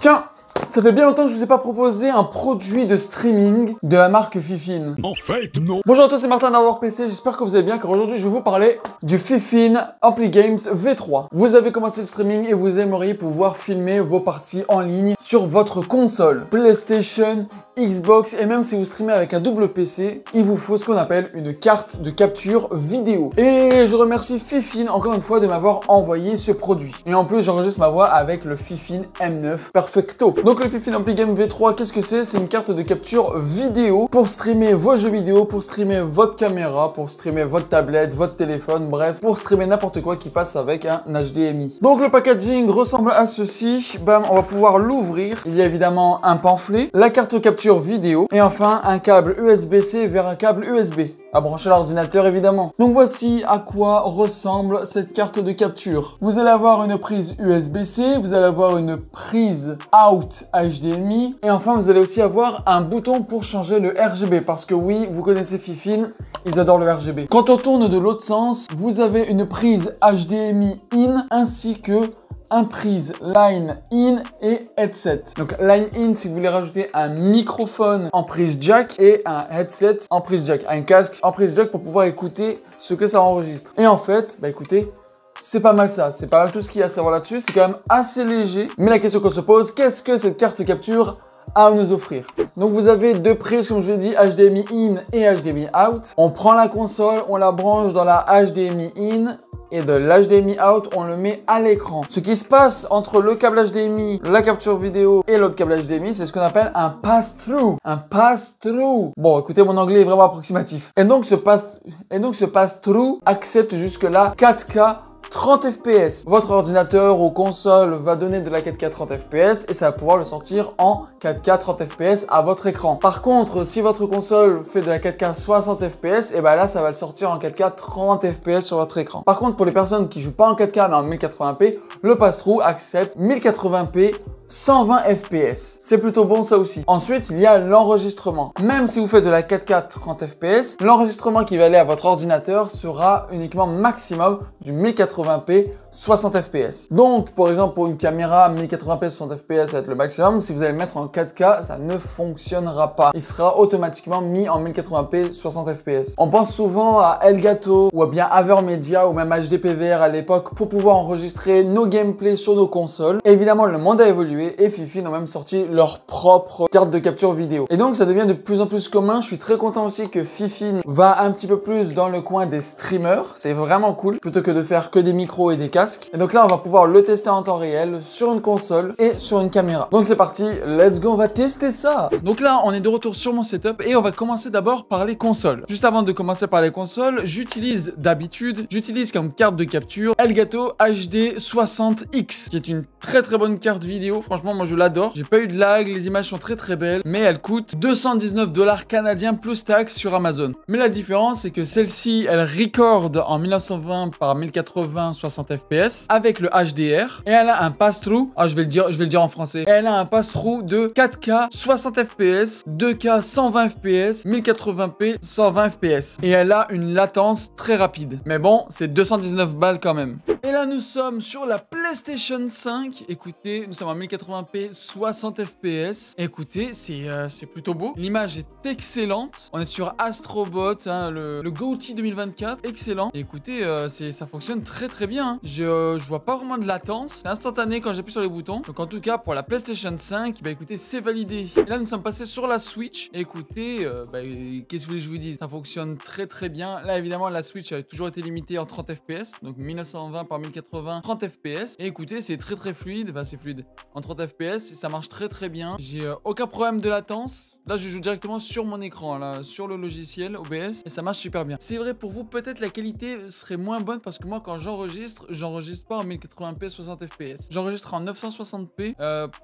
Tiens, ça fait bien longtemps que je vous ai pas proposé un produit de streaming de la marque Fifine. En fait, non. Bonjour à tous, c'est Martin d'Hardware PC, j'espère que vous allez bien, car aujourd'hui je vais vous parler du Fifine Ampli Games V3. Vous avez commencé le streaming et vous aimeriez pouvoir filmer vos parties en ligne sur votre console, PlayStation, Xbox, et même si vous streamez avec un double PC, il vous faut ce qu'on appelle une carte de capture vidéo. Et je remercie Fifine encore une fois de m'avoir envoyé ce produit. Et en plus, j'enregistre ma voix avec le Fifine M9 Perfecto. Donc le Fifine Ampli Game V3, qu'est-ce que c'est? C'est une carte de capture vidéo pour streamer vos jeux vidéo, pour streamer votre caméra, pour streamer votre tablette, votre téléphone, bref, pour streamer n'importe quoi qui passe avec un HDMI. Donc le packaging ressemble à ceci. Bam, on va pouvoir l'ouvrir. Il y a évidemment un pamphlet, la carte de capture vidéo et enfin un câble USB-C vers un câble USB à brancher à l'ordinateur évidemment. Donc voici à quoi ressemble cette carte de capture. Vous allez avoir une prise USB-C, vous allez avoir une prise out HDMI et enfin vous allez aussi avoir un bouton pour changer le RGB parce que oui, vous connaissez Fifine, ils adorent le RGB. Quand on tourne de l'autre sens, vous avez une prise HDMI in ainsi que un prise line in et headset. Donc line in si vous voulez rajouter un microphone en prise jack et un headset en prise jack, un casque en prise jack pour pouvoir écouter ce que ça enregistre. Et en fait, bah écoutez, c'est pas mal ça, c'est pas mal tout ce qu'il y a à savoir là-dessus, c'est quand même assez léger. Mais la question qu'on se pose, qu'est-ce que cette carte capture a à nous offrir? Donc vous avez deux prises comme je vous l'ai dit, HDMI in et HDMI out. On prend la console, on la branche dans la HDMI in et de l'HDMI out, on le met à l'écran. Ce qui se passe entre le câble HDMI, la capture vidéo et l'autre câble HDMI, c'est ce qu'on appelle un pass-through. Un pass-through. Bon, écoutez, mon anglais est vraiment approximatif. Et donc ce pass-through accepte jusque-là 4K 30 fps. Votre ordinateur ou console va donner de la 4K 30 fps et ça va pouvoir le sortir en 4K 30 fps à votre écran. Par contre, si votre console fait de la 4K 60 fps, et ben là ça va le sortir en 4K 30 fps sur votre écran. Par contre, pour les personnes qui jouent pas en 4K mais en 1080p, le pass-through accepte 1080p 120 fps. C'est plutôt bon ça aussi. Ensuite, il y a l'enregistrement. Même si vous faites de la 4K 30 fps, l'enregistrement qui va aller à votre ordinateur sera uniquement maximum du 1080p 60 fps. Donc, par exemple, pour une caméra 1080p 60 fps, ça va être le maximum. Si vous allez le mettre en 4K, ça ne fonctionnera pas. Il sera automatiquement mis en 1080p 60 fps. On pense souvent à Elgato ou à bien Avermedia ou même HDPVR à l'époque pour pouvoir enregistrer nos gameplays sur nos consoles. Évidemment, le monde a évolué et Fifine ont même sorti leur propre carte de capture vidéo. Et donc ça devient de plus en plus commun. Je suis très content aussi que Fifine va un petit peu plus dans le coin des streamers. C'est vraiment cool plutôt que de faire que des micros et des casques. Et donc là on va pouvoir le tester en temps réel sur une console et sur une caméra. Donc c'est parti, let's go, on va tester ça. Donc là on est de retour sur mon setup et on va commencer d'abord par les consoles. Juste avant de commencer par les consoles, j'utilise comme carte de capture Elgato HD 60X qui est une très bonne carte vidéo. Franchement, moi je l'adore. J'ai pas eu de lag, les images sont très belles, mais elle coûte 219 $ canadiens plus taxes sur Amazon. Mais la différence, c'est que celle-ci, elle record en 1920 par 1080 60 fps avec le HDR et elle a un pass-through. Ah, je vais le dire en français. Et elle a un pass-through de 4K 60 fps, 2K 120 fps, 1080p 120 fps. Et elle a une latence très rapide. Mais bon, c'est 219 balles quand même. Et là, nous sommes sur la PlayStation 5. Écoutez, nous sommes en 1080p 60 fps. Écoutez, c'est plutôt beau. L'image est excellente. On est sur Astrobot, hein, le GOTY 2024. Excellent. Et écoutez, ça fonctionne très bien. Hein. Je vois pas vraiment de latence. C'est instantané quand j'appuie sur les boutons. Donc en tout cas, pour la PlayStation 5, bah écoutez, c'est validé. Et là, nous sommes passés sur la Switch. Et écoutez, qu'est-ce que vous voulez que je vous dise? Ça fonctionne très bien. Là, évidemment, la Switch a toujours été limitée en 30 fps. Donc 1920 par 1080, 30 fps. Et écoutez, c'est très fluide. Enfin, c'est fluide. En 30 fps, et ça marche très bien. J'ai aucun problème de latence. Là, je joue directement sur mon écran, là, sur le logiciel OBS, et ça marche super bien. C'est vrai, pour vous, peut-être la qualité serait moins bonne parce que moi, quand j'enregistre pas en 1080p 60 fps. J'enregistre en 960p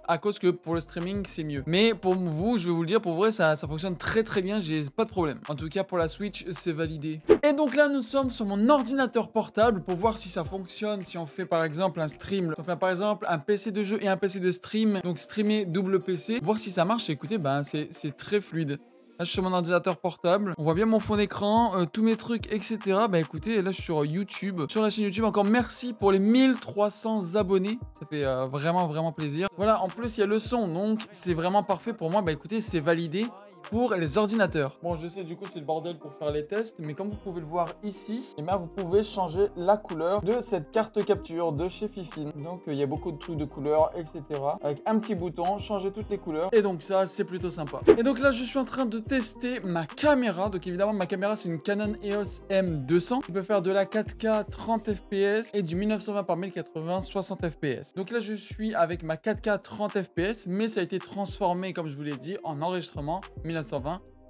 à cause que pour le streaming, c'est mieux. Mais pour vous, je vais vous le dire, pour vrai, ça fonctionne très bien. J'ai pas de problème. En tout cas, pour la Switch, c'est validé. Et donc là, nous sommes sur mon ordinateur portable pour voir si ça fonctionne. Si on fait par exemple un stream, on fait par exemple un PC de jeu et un PC de stream, donc streamer double PC, voir si ça marche. Écoutez, ben c'est très fluide. Là, je suis sur mon ordinateur portable. On voit bien mon fond d'écran, tous mes trucs, etc. Bah écoutez, là, je suis sur YouTube. Sur la chaîne YouTube, encore merci pour les 1300 abonnés. Ça fait vraiment, vraiment plaisir. Voilà, en plus, il y a le son. Donc, c'est vraiment parfait pour moi. Bah écoutez, c'est validé pour les ordinateurs. Bon, je sais, du coup, c'est le bordel pour faire les tests, mais comme vous pouvez le voir ici, eh bien, vous pouvez changer la couleur de cette carte capture de chez Fifine. Donc, il y a beaucoup de trucs de couleurs, etc. Avec un petit bouton, changer toutes les couleurs. Et donc, ça, c'est plutôt sympa. Et donc là, je suis en train de tester ma caméra. Donc, évidemment, ma caméra, c'est une Canon EOS M200 qui peut faire de la 4K 30 fps et du 1920 par 1080 60 fps. Donc là, je suis avec ma 4K 30 fps, mais ça a été transformé, comme je vous l'ai dit, en enregistrement 1920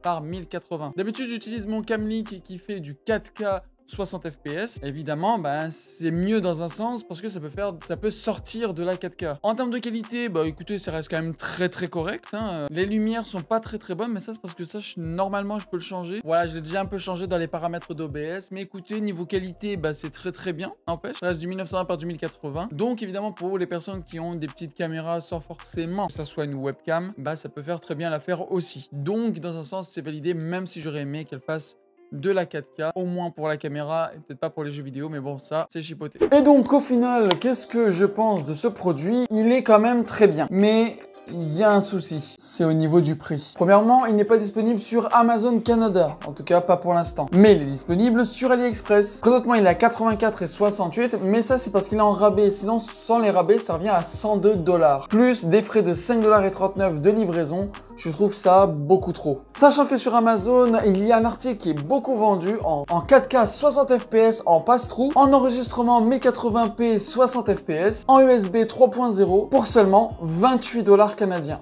par 1080. D'habitude, j'utilise mon Camlink qui fait du 4K 60 fps. Évidemment, c'est mieux dans un sens parce que ça peut sortir de la 4K. En termes de qualité, écoutez, ça reste quand même très correct. Hein. Les lumières sont pas très bonnes, mais ça c'est parce que ça, normalement, je peux le changer. Voilà, je l'ai déjà un peu changé dans les paramètres d'OBS, mais écoutez, niveau qualité, c'est très bien. N'empêche, ça reste du 1920 par du 1080. Donc évidemment, pour les personnes qui ont des petites caméras sans forcément que ça soit une webcam, ça peut faire très bien l'affaire aussi. Donc dans un sens, c'est validé, même si j'aurais aimé qu'elle fasse de la 4K, au moins pour la caméra et peut-être pas pour les jeux vidéo, mais bon, ça c'est chipoté. Et donc au final, qu'est-ce que je pense de ce produit? Il est quand même très bien, mais il y a un souci, c'est au niveau du prix. Premièrement, il n'est pas disponible sur Amazon Canada, en tout cas pas pour l'instant. Mais il est disponible sur AliExpress. Présentement, il est à 84,68 €, mais ça c'est parce qu'il est en rabais. Sinon, sans les rabais, ça revient à 102 $. Plus des frais de 5,39 $ de livraison. Je trouve ça beaucoup trop. Sachant que sur Amazon, il y a un article qui est beaucoup vendu en 4K 60 fps en pass-through, en enregistrement 1080p 60 fps, en USB 3.0 pour seulement 28 $ canadiens.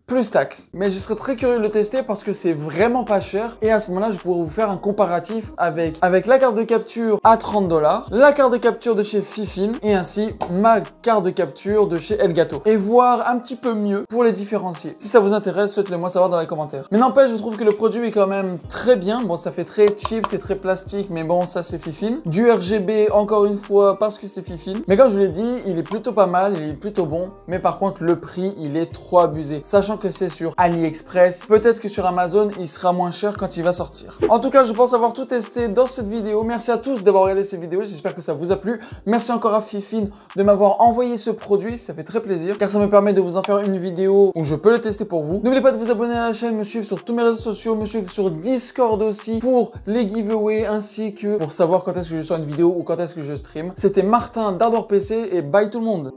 Plus taxes. Mais je serais très curieux de le tester parce que c'est vraiment pas cher. Et à ce moment-là, je pourrais vous faire un comparatif avec la carte de capture à 30 $, la carte de capture de chez Fifine et ainsi ma carte de capture de chez Elgato. Et voir un petit peu mieux pour les différencier. Si ça vous intéresse, faites-le moi savoir dans les commentaires. Mais n'empêche, je trouve que le produit est quand même très bien. Bon, ça fait très cheap, c'est très plastique, mais bon, ça c'est Fifine. Du RGB, encore une fois, parce que c'est Fifine. Mais comme je vous l'ai dit, il est plutôt pas mal, il est plutôt bon. Mais par contre, le prix, il est trop abusé. Sachant que c'est sur AliExpress. Peut-être que sur Amazon, il sera moins cher quand il va sortir. En tout cas, je pense avoir tout testé dans cette vidéo. Merci à tous d'avoir regardé cette vidéo. J'espère que ça vous a plu. Merci encore à Fifine de m'avoir envoyé ce produit. Ça fait très plaisir car ça me permet de vous en faire une vidéo où je peux le tester pour vous. N'oubliez pas de vous abonner à la chaîne, me suivre sur tous mes réseaux sociaux, me suivre sur Discord aussi pour les giveaways ainsi que pour savoir quand est-ce que je sors une vidéo ou quand est-ce que je stream. C'était Martin d'Ardor PC et bye tout le monde.